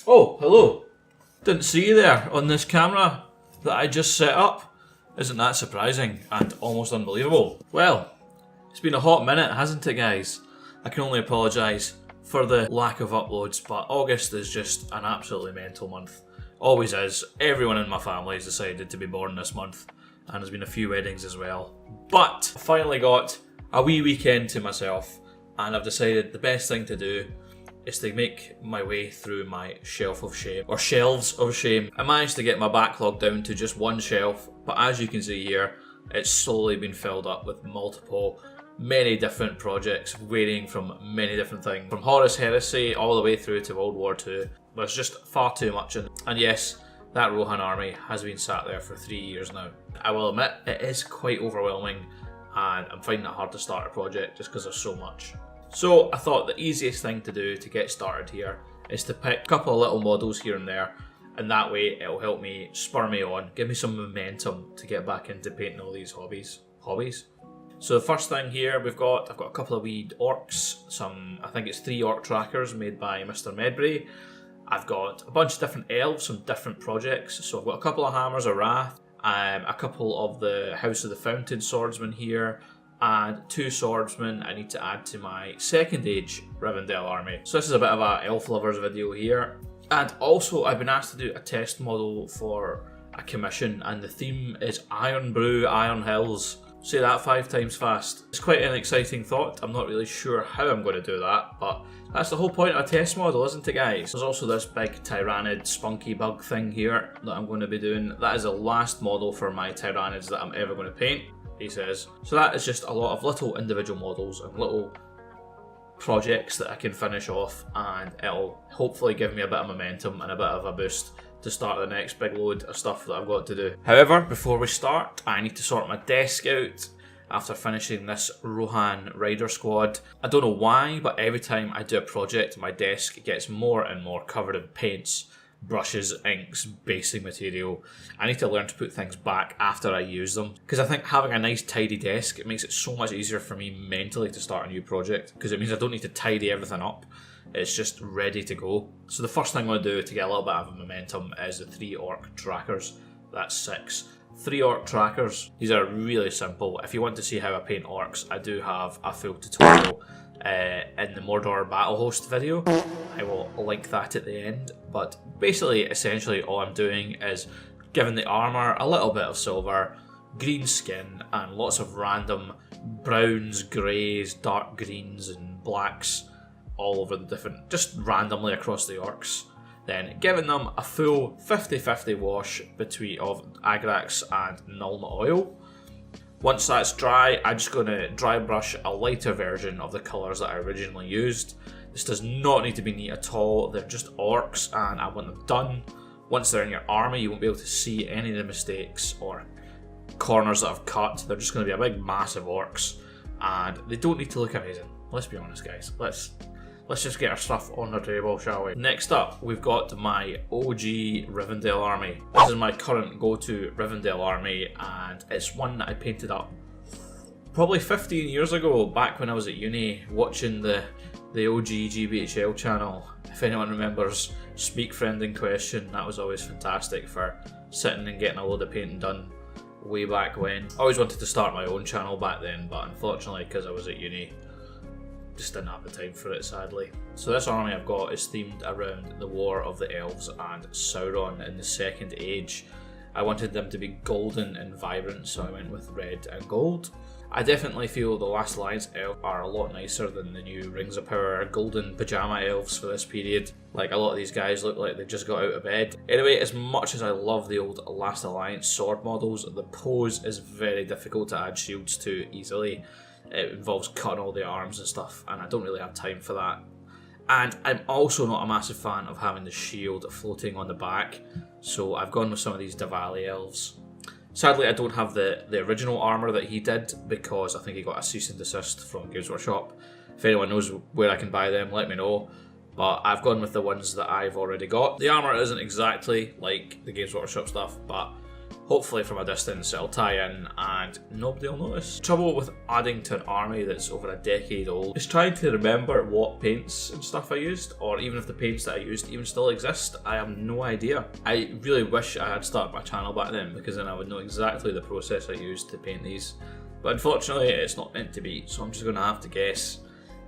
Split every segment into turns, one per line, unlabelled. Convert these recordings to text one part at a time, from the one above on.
Oh, hello. Didn't see you there on this camera that I just set up. Isn't that surprising and almost unbelievable? Well, it's been a hot minute, hasn't it, guys? I can only apologise for the lack of uploads, but August is just an absolutely mental month. Always is. Everyone in my family has decided to be born this month, and there's been a few weddings as well. But I finally got a wee weekend to myself, and I've decided the best thing to do is to make my way through my shelf of shame, or shelves of shame. I managed to get my backlog down to just one shelf, but as you can see here, it's slowly been filled up with many different projects, varying from many different things, from Horus Heresy all the way through to World War II. There's just far too much, and yes, that Rohan army has been sat there for 3 years now. I will admit, it is quite overwhelming, and I'm finding it hard to start a project just because there's so much. So I thought the easiest thing to do to get started here is to pick a couple of little models here and there, and that way it'll help me spur me on, give me some momentum to get back into painting all these hobbies. So the first thing here I've got a couple of wee orcs, I think it's 3 orc trackers made by Mr. MESBG. I've got a bunch of different elves from different projects, so I've got a couple of Hammers of Wrath, a couple of the House of the Fountain swordsmen here, and 2 swordsmen I need to add to my second age Rivendell army. So this is a bit of a elf lovers video here. And also I've been asked to do a test model for a commission, and the theme is Iron Brew, Iron Hills. Say that 5 times fast. It's quite an exciting thought. I'm not really sure how I'm going to do that, but that's the whole point of a test model, isn't it, guys? There's also this big tyrannid spunky bug thing here that I'm going to be doing. That is the last model for my tyrannids that I'm ever going to paint, he says. So that is just a lot of little individual models and little projects that I can finish off, and it'll hopefully give me a bit of momentum and a bit of a boost to start the next big load of stuff that I've got to do. However, before we start, I need to sort my desk out after finishing this Rohan Rider Squad. I don't know why, but every time I do a project, my desk gets more and more covered in paints, brushes, inks, basing material. I need to learn to put things back after I use them, because I think having a nice tidy desk, it makes it so much easier for me mentally to start a new project, because it means I don't need to tidy everything up. It's just ready to go. So the first thing I'm going to do to get a little bit of momentum is the 3 orc trackers. That's 6. 3 orc trackers. These are really simple. If you want to see how I paint orcs, I do have a full tutorial in the Mordor battle host video. I will link that at the end. But basically, essentially, all I'm doing is giving the armour a little bit of silver, green skin, and lots of random browns, greys, dark greens, and blacks all over the different, just randomly across the orcs. Then giving them a full 50-50 wash of Agrax and Nuln oil. Once that's dry, I'm just going to dry brush a lighter version of the colours that I originally used. This does not need to be neat at all, they're just orcs and I want them done. Once they're in your army, you won't be able to see any of the mistakes or corners that I've cut. They're just going to be a big massive orcs, and they don't need to look amazing. Let's be honest, guys. Let's just get our stuff on the table, shall we? Next up, we've got my OG Rivendell army. This is my current go-to Rivendell army, and it's one that I painted up probably 15 years ago, back when I was at uni, watching the OG GBHL channel. If anyone remembers Speak Friend in Question, that was always fantastic for sitting and getting a load of painting done way back when. I always wanted to start my own channel back then, but unfortunately, because I was at uni, just didn't have the time for it, sadly. So this army I've got is themed around the War of the Elves and Sauron in the Second Age. I wanted them to be golden and vibrant, so I went with red and gold. I definitely feel the Last Alliance elves are a lot nicer than the new Rings of Power golden pajama elves for this period. Like, a lot of these guys look like they've just got out of bed. Anyway, as much as I love the old Last Alliance sword models, the pose is very difficult to add shields to easily. It involves cutting all the arms and stuff, and I don't really have time for that. And I'm also not a massive fan of having the shield floating on the back, so I've gone with some of these Diwali elves. Sadly, I don't have the original armour that he did, because I think he got a cease and desist from Games Workshop. If anyone knows where I can buy them, let me know. But I've gone with the ones that I've already got. The armour isn't exactly like the Games Workshop stuff, but Hopefully from a distance it'll tie in and nobody will notice. Trouble with adding to an army that's over a decade old is trying to remember what paints and stuff I used, or even if the paints that I used even still exist. I have no idea. I really wish I had started my channel back then, because then I would know exactly the process I used to paint these. But unfortunately it's not meant to be, so I'm just going to have to guess.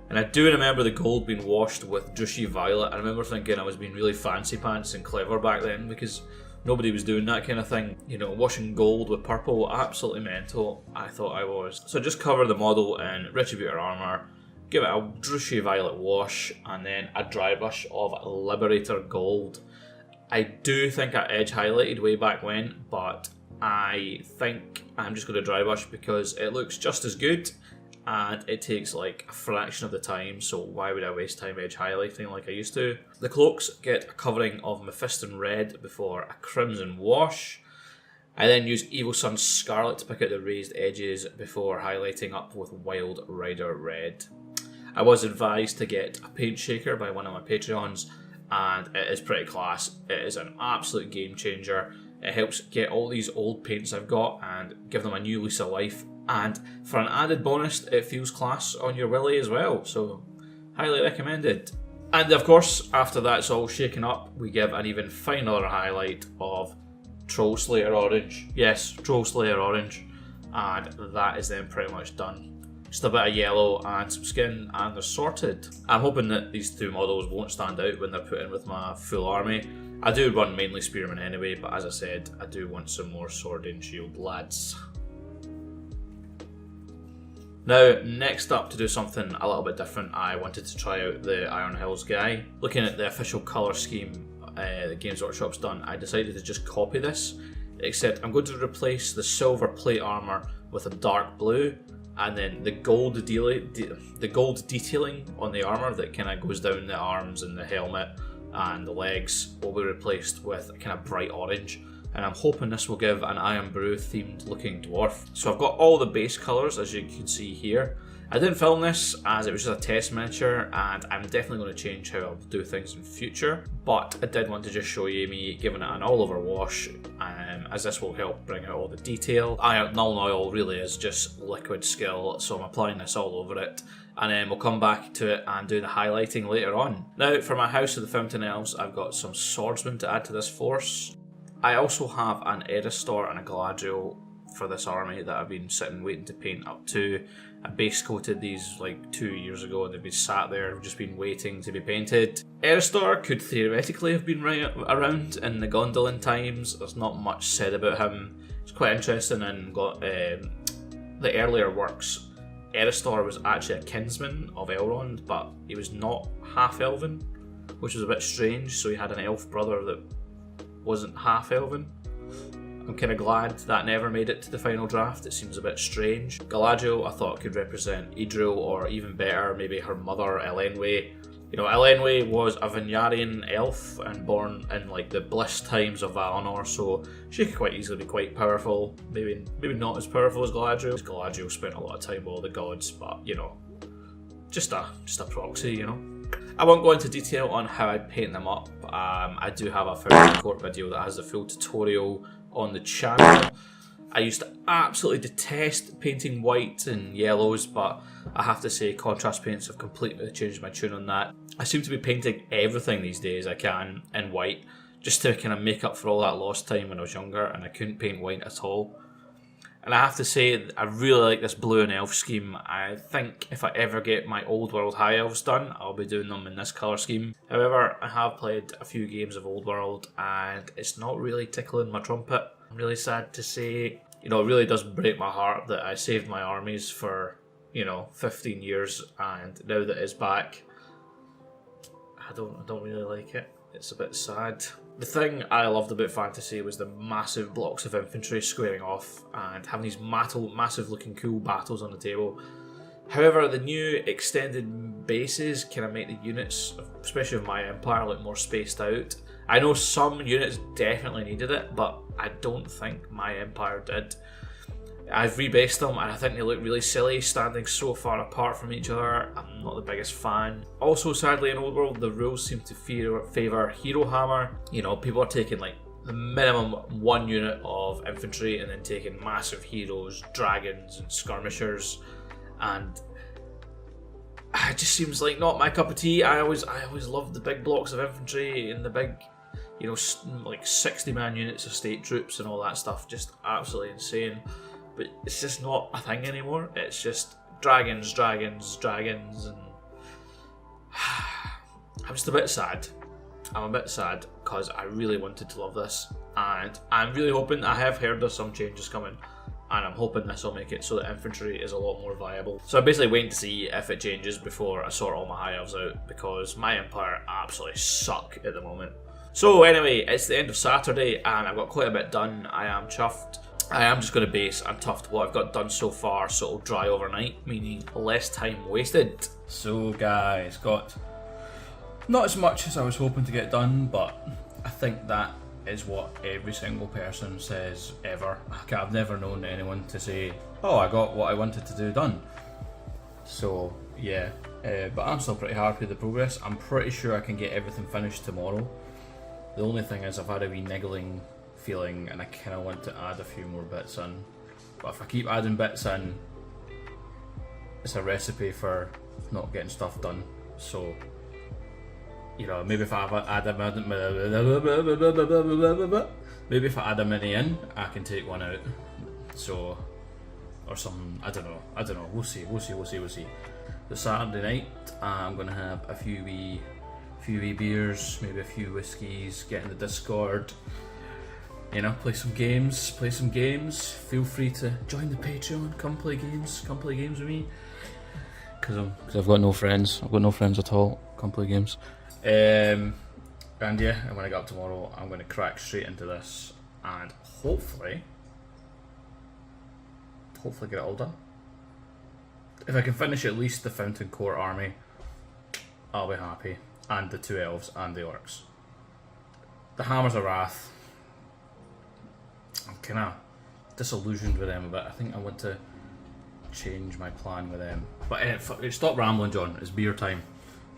And I do remember the gold being washed with drushy violet. I remember thinking I was being really fancy pants and clever back then, because nobody was doing that kind of thing. You know, washing gold with purple, absolutely mental, I thought I was. So just cover the model in Retributor armour, give it a drushy violet wash, and then a dry brush of Liberator gold. I do think I edge highlighted way back when, but I think I'm just going to dry brush because it looks just as good. And it takes like a fraction of the time, so why would I waste time edge highlighting like I used to? The cloaks get a covering of Mephiston red before a crimson wash. I then use Evil Sun's Scarlet to pick out the raised edges before highlighting up with Wild Rider red. I was advised to get a paint shaker by one of my Patreons, and it is pretty class. It is an absolute game changer. It helps get all these old paints I've got and give them a new lease of life. And for an added bonus, it feels class on your willy as well, so highly recommended. And of course, after that's all shaken up, we give an even finer highlight of Troll Slayer Orange. Yes, Troll Slayer Orange. And that is then pretty much done. Just a bit of yellow and some skin and they're sorted. I'm hoping that these two models won't stand out when they're put in with my full army. I do run mainly Spearmen anyway, but as I said, I do want some more Sword and Shield lads. Now, next up, to do something a little bit different, I wanted to try out the Iron Hills guy. Looking at the official colour scheme that Games Workshop's done, I decided to just copy this, except I'm going to replace the silver plate armour with a dark blue, and then the gold detailing on the armour that kind of goes down the arms and the helmet and the legs will be replaced with a kind of bright orange. And I'm hoping this will give an Iron Brew themed looking dwarf. So I've got all the base colours as you can see here. I didn't film this as it was just a test miniature, and I'm definitely going to change how I'll do things in future, but I did want to just show you me giving it an all over wash, as this will help bring out all the detail. Null oil really is just liquid skill, so I'm applying this all over it, and then we'll come back to it and do the highlighting later on. Now for my House of the Fountain Elves, I've got some swordsmen to add to this force. I also have an Eristor and a Galadriel for this army that I've been sitting waiting to paint up to. I base coated these like 2 years ago and they've been sat there just been waiting to be painted. Eristor could theoretically have been around in the Gondolin times. There's not much said about him. It's quite interesting and got the earlier works. Eristor was actually a kinsman of Elrond, but he was not half elven, which was a bit strange, so he had an elf brother that wasn't half elven. I'm kind of glad that never made it to the final draft. It seems a bit strange. Galadriel I thought could represent Idril, or even better, maybe her mother Elenwe. You know, Elenwe was a Vinarian elf and born in like the bliss times of Valinor, so she could quite easily be quite powerful. Maybe not as powerful as Galadriel. Galadriel spent a lot of time with all the gods, but you know, just a proxy, you know. I won't go into detail on how I paint them up. I do have a Fountain Court video that has a full tutorial on the channel. I used to absolutely detest painting whites and yellows, but I have to say contrast paints have completely changed my tune on that. I seem to be painting everything these days I can in white, just to kind of make up for all that lost time when I was younger and I couldn't paint white at all. And I have to say, I really like this blue and elf scheme. I think if I ever get my Old World High Elves done, I'll be doing them in this colour scheme. However, I have played a few games of Old World and it's not really tickling my trumpet. I'm really sad to say. You know, it really does break my heart that I saved my armies for, 15 years, and now that it's back, I don't really like it. It's a bit sad. The thing I loved about Fantasy was the massive blocks of infantry squaring off and having these massive looking cool battles on the table. However, the new extended bases kind of make the units, especially of my empire, look more spaced out. I know some units definitely needed it, but I don't think my empire did. I've rebased them and I think they look really silly standing so far apart from each other. I'm not the biggest fan. Also, sadly, in Old World, the rules seem to favour Hero Hammer. You know, people are taking like the minimum 1 unit of infantry and then taking massive heroes, dragons and skirmishers, and it just seems like not my cup of tea. I always loved the big blocks of infantry and the big, you know, like 60-man units of state troops and all that stuff. Just absolutely insane. But it's just not a thing anymore. It's just dragons, dragons, dragons, and I'm just a bit sad. I'm a bit sad because I really wanted to love this, and I'm really hoping, I have heard there's some changes coming, and I'm hoping this will make it so that infantry is a lot more viable. So I'm basically waiting to see if it changes before I sort all my high elves out, because my empire absolutely suck at the moment. So anyway, it's the end of Saturday and I've got quite a bit done. I am chuffed. I am just going to base and tough what I've got done so far, so it'll dry overnight, meaning less time wasted. So guys, got not as much as I was hoping to get done, but I think that is what every single person says ever. I've never known anyone to say, oh, I got what I wanted to do done. So yeah, but I'm still pretty happy with the progress. I'm pretty sure I can get everything finished tomorrow. The only thing is I've had a wee niggling feeling and I kind of want to add a few more bits in. But if I keep adding bits in, it's a recipe for not getting stuff done. So, you know, maybe if I add a mini in, I can take one out. So, or something. I don't know. We'll see. The Saturday night, I'm gonna have a few wee beers, maybe a few whiskies, get in the Discord. You know, play some games. Feel free to join the Patreon. Come play games with me. Because I've got no friends. At all. Come play games. And yeah, and when I get up tomorrow, I'm going to crack straight into this and hopefully get it all done. If I can finish at least the Fountain Court army, I'll be happy. And the 2 elves and the orcs. The Hammers of Wrath, I'm kind of disillusioned with them a bit. I think I want to change my plan with them. But stop rambling, John. It's beer time.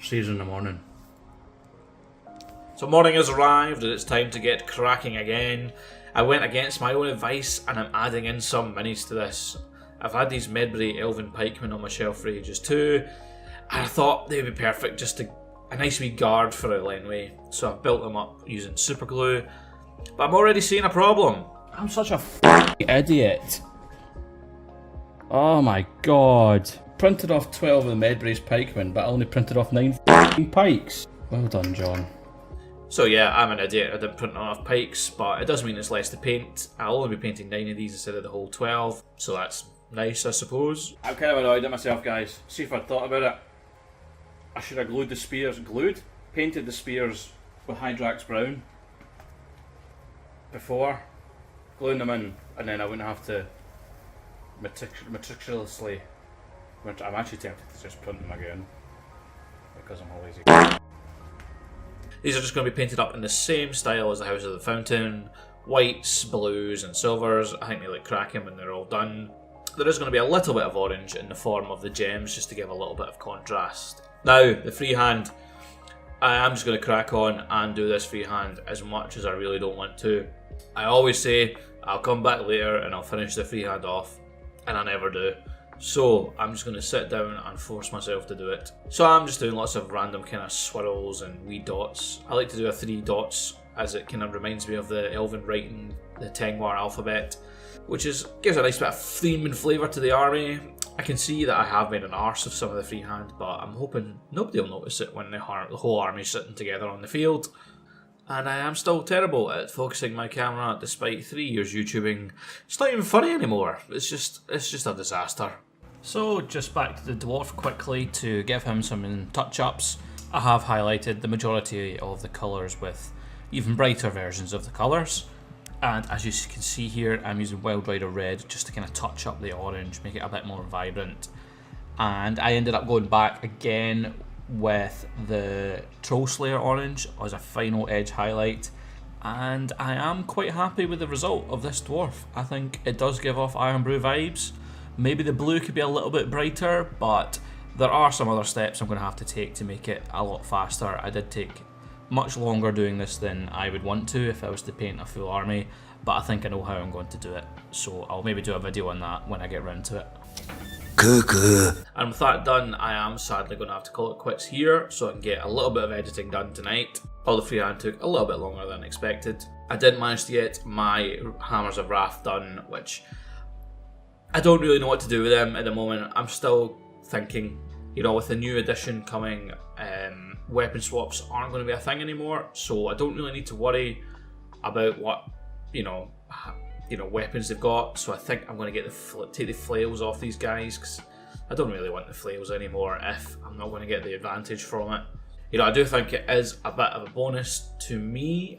See you in the morning. So morning has arrived and it's time to get cracking again. I went against my own advice and I'm adding in some minis to this. I've had these Medbury Elven Pikemen on my shelf for ages too, and I thought they'd be perfect just to a nice wee guard for a laneway. So I've built them up using super glue, but I'm already seeing a problem. I'm such a idiot. Oh my god. Printed off 12 of the Medbury's pikemen, but I only printed off 9 pikes. Well done, John. So yeah, I'm an idiot. I didn't print enough pikes, but it does mean it's less to paint. I'll only be painting 9 of these instead of the whole 12, so that's nice, I suppose. I'm kind of annoyed at myself, guys. See if I'd thought about it. I should have glued the spears, painted the spears with Hydrax Brown before gluing them in, and then I wouldn't have to meticulously. I'm actually tempted to just print them again because I'm a lazy. These are just going to be painted up in the same style as the House of the Fountain, whites, blues and silvers. I think they look cracking when they're all done. There is going to be a little bit of orange in the form of the gems just to give a little bit of contrast. Now, the freehand, I am just going to crack on and do this freehand as much as I really don't want to. I always say I'll come back later and I'll finish the freehand off, and I never do. So I'm just going to sit down and force myself to do it. So I'm just doing lots of random kind of swirls and wee dots. I like to do a 3 dots as it kind of reminds me of the Elven writing, the Tengwar alphabet, which gives a nice bit of theme and flavour to the army. I can see that I have made an arse of some of the freehand, but I'm hoping nobody will notice it when the whole army's sitting together on the field. And I am still terrible at focusing my camera despite 3 years YouTubing. It's not even funny anymore. It's just a disaster. So just back to the dwarf quickly to give him some touch-ups. I have highlighted the majority of the colours with even brighter versions of the colours. And as you can see here, I'm using Wild Rider Red just to kind of touch up the orange, make it a bit more vibrant. And I ended up going back again with the Troll Slayer orange as a final edge highlight. And I am quite happy with the result of this dwarf. I think it does give off Iron Brew vibes. Maybe the blue could be a little bit brighter, but there are some other steps I'm going to have to take to make it a lot faster. I did take much longer doing this than I would want to if I was to paint a full army, but I think I know how I'm going to do it, so I'll maybe do a video on that when I get round to it. And with that done, I am sadly going to have to call it quits here so I can get a little bit of editing done tonight. All the freehand took a little bit longer than expected. I did manage to get my Hammers of Wrath done, which I don't really know what to do with them at the moment. I'm still thinking, you know, with the new edition coming, weapon swaps aren't going to be a thing anymore, so I don't really need to worry about what, you know, weapons they've got. So I think I'm going to get take the flails off these guys, because I don't really want the flails anymore if I'm not going to get the advantage from it. You know, I do think it is a bit of a bonus to me.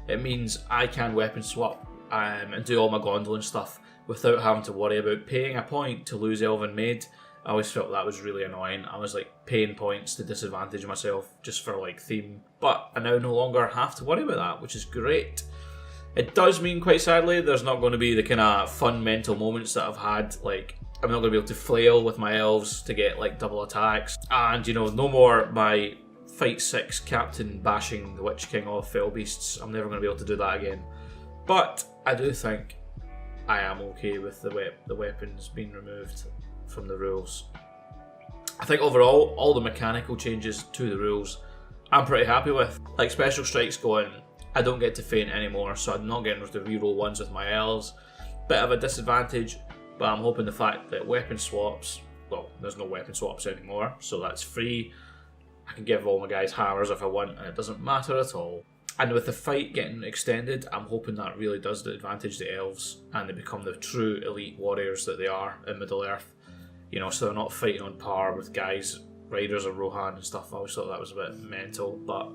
It means I can weapon swap and do all my gondolin stuff without having to worry about paying a point to lose Elven Maid. I always felt that was really annoying. I was like paying points to disadvantage myself just for like theme, but I now no longer have to worry about that, which is great. It does mean, quite sadly, there's not going to be the kind of fun mental moments that I've had. Like, I'm not going to be able to flail with my elves to get like double attacks, and you know, no more my Fight 6 captain bashing the Witch King off Fell Beasts. I'm never going to be able to do that again. But I do think I am okay with the weapons being removed from the rules. I think overall, all the mechanical changes to the rules I'm pretty happy with. Like special strikes going, I don't get to feint anymore, so I'm not getting to reroll ones with my elves. Bit of a disadvantage, but I'm hoping the fact that weapon swaps, well, there's no weapon swaps anymore, so that's free. I can give all my guys hammers if I want, and it doesn't matter at all. And with the fight getting extended, I'm hoping that really does advantage the elves, and they become the true elite warriors that they are in Middle-earth. You know, so they're not fighting on par with guys, Riders of Rohan and stuff. I always thought that was a bit mental, but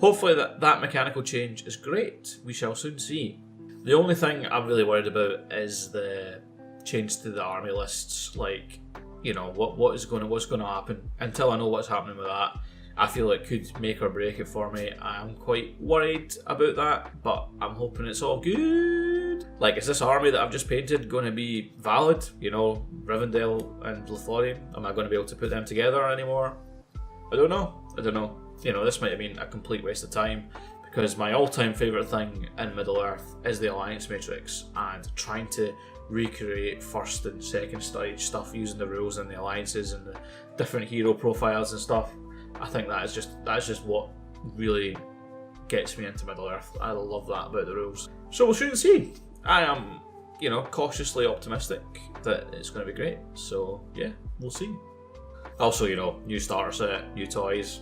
hopefully that mechanical change is great. We shall soon see. The only thing I'm really worried about is the change to the army lists. Like, you know, what's going to happen. Until I know what's happening with that, I feel it could make or break it for me. I'm quite worried about that, but I'm hoping it's all good. Like, is this army that I've just painted going to be valid? You know, Rivendell and Lothlorien, am I going to be able to put them together anymore? I don't know. You know, this might have been a complete waste of time, because my all-time favourite thing in Middle-earth is the Alliance Matrix, and trying to recreate first and second stage stuff using the rules and the alliances and the different hero profiles and stuff. I think that's just what really gets me into Middle-earth. I love that about the rules. So we'll soon see. I am, you know, cautiously optimistic that it's going to be great. So yeah, we'll see. Also, you know, new starter set, new toys.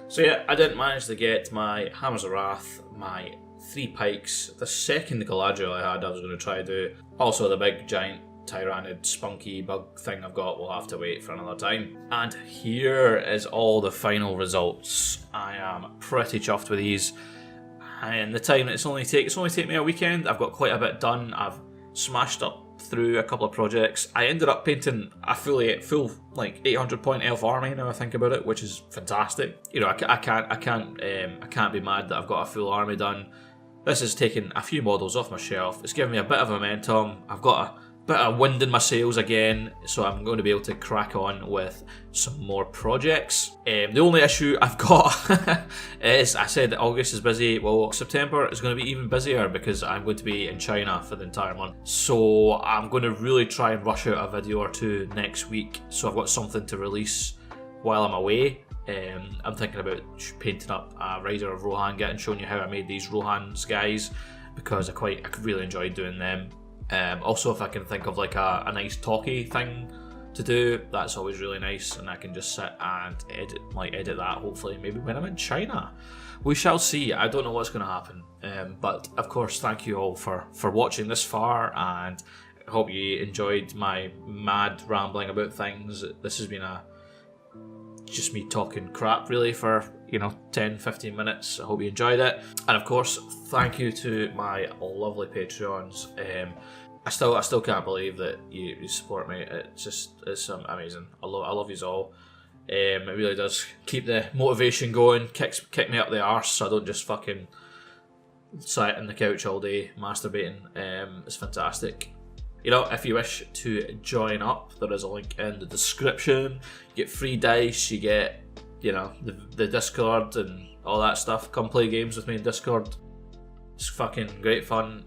So yeah, I didn't manage to get my Hammers of Wrath, my 3 pikes, the second Galadriel I was going to try to do. Also the big giant tyrannid spunky bug thing I've got will have to wait for another time. And here is all the final results. I am pretty chuffed with these. And the time it's only taken me a weekend. I've got quite a bit done. I've smashed up through a couple of projects. I ended up painting a full like 800 point elf army now I think about it, which is fantastic. You know, I can't be mad that I've got a full army done. This has taken a few models off my shelf. It's given me a bit of momentum. I've got a bit of wind in my sails again, so I'm going to be able to crack on with some more projects. The only issue I've got is, I said that August is busy. Well, September is going to be even busier because I'm going to be in China for the entire month. So I'm going to really try and rush out a video or two next week, so I've got something to release while I'm away. I'm thinking about painting up a Rider of Rohan, showing you how I made these Rohan's guys, because I really enjoyed doing them. Also, if I can think of like a nice talkie thing to do, that's always really nice, and I can just sit and edit that, hopefully maybe when I'm in China. We shall see. I don't know what's going to happen, but of course thank you all for watching this far, and I hope you enjoyed my mad rambling about things. This has been just me talking crap really for 10-15 minutes. I hope you enjoyed it, and of course thank you to my lovely Patreons. I still can't believe that you support me. It's amazing. I love you all. It really does keep the motivation going, kick me up the arse so I don't just fucking sit on the couch all day masturbating. It's fantastic. you know, if you wish to join up, there is a link in the description. You get free dice, you get, you know, the Discord and all that stuff. Come play games with me in Discord. It's fucking great fun.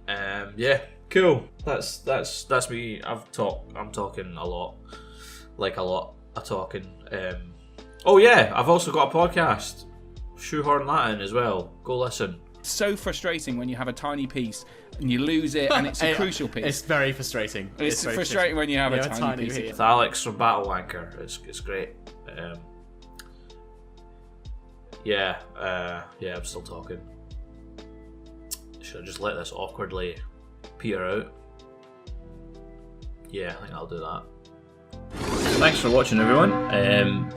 Yeah, cool. That's me. I'm talking a lot, like a lot of talking. Oh yeah, I've also got a podcast, Shoehorn Latin as well. Go listen.
So frustrating when you have a tiny piece and you lose it, and it's a crucial piece.
It's very frustrating.
It's very frustrating when you have a tiny piece.
With Alex from Battle Wanker, it's great. Yeah, I'm still talking. Should I just let this awkwardly peter out? Yeah, I think I'll do that. Thanks for watching, everyone.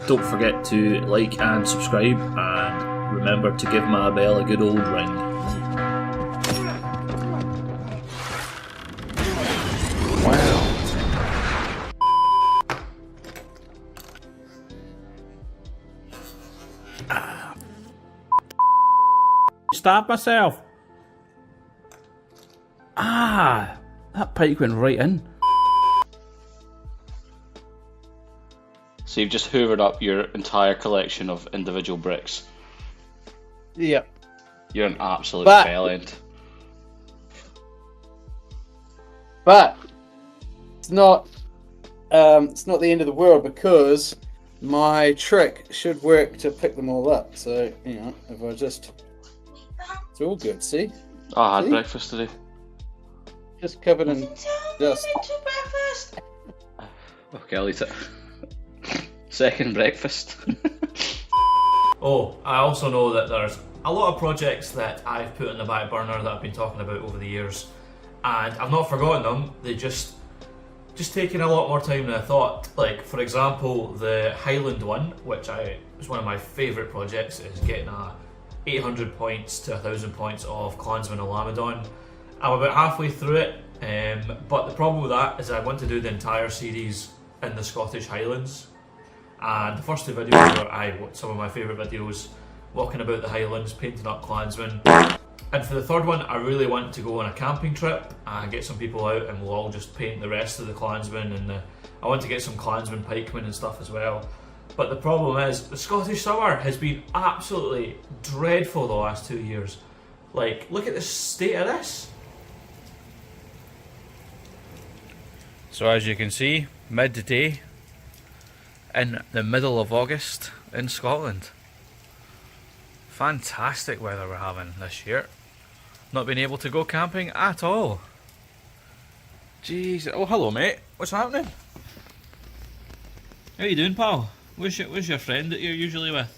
Don't forget to like and subscribe, and remember to give my bell a good old ring. Wow. Stab myself. That pike went right in.
So you've just hoovered up your entire collection of individual bricks.
Yep.
You're an absolute bellend.
But it's not the end of the world, because my trick should work to pick them all up. So, you know, if I just... It's all good, see?
I had breakfast today.
Just covered in dust.
Okay, I'll eat it. Second breakfast.
Oh, I also know that there's a lot of projects that I've put on the back burner that I've been talking about over the years, and I've not forgotten them. They just taking a lot more time than I thought. Like, for example, the Highland one, which was one of my favourite projects, is getting 800 points to 1,000 points of Clansman of Lamadon. I'm about halfway through it, but the problem with that is I want to do the entire series in the Scottish Highlands. And the first two videos are some of my favourite videos, walking about the Highlands, painting up Clansmen. And for the third one, I really want to go on a camping trip and get some people out, and we'll all just paint the rest of the Clansmen, and I want to get some Clansmen pikemen and stuff as well. But the problem is, the Scottish summer has been absolutely dreadful the last 2 years. Like, look at the state of this. So as you can see, midday in the middle of August in Scotland. Fantastic weather we're having this year. Not been able to go camping at all. Jeez. Oh, hello mate. What's happening? How you doing, pal? Where's your friend that you're usually with?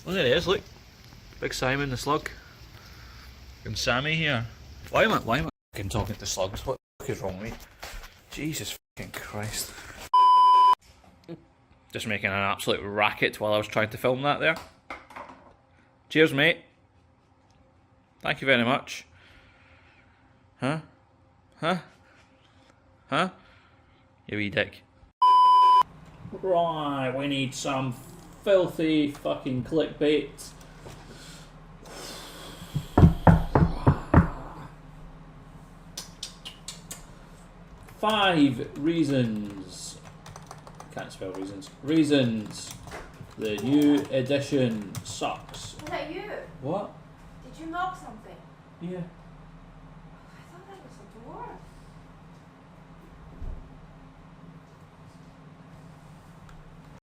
Oh, there he is, look. Big Simon the Slug. And Sammy here. Why am I fucking talking to slugs? What the fuck is wrong with me? Jesus fucking Christ. Just making an absolute racket while I was trying to film that there. Cheers, mate. Thank you very much. Huh? Huh? Huh? You wee dick. Right, we need some filthy fucking clickbait. Five reasons. Can't spell reasons. Reasons the new edition sucks.
Was that you?
What?
Did you knock something?
Yeah.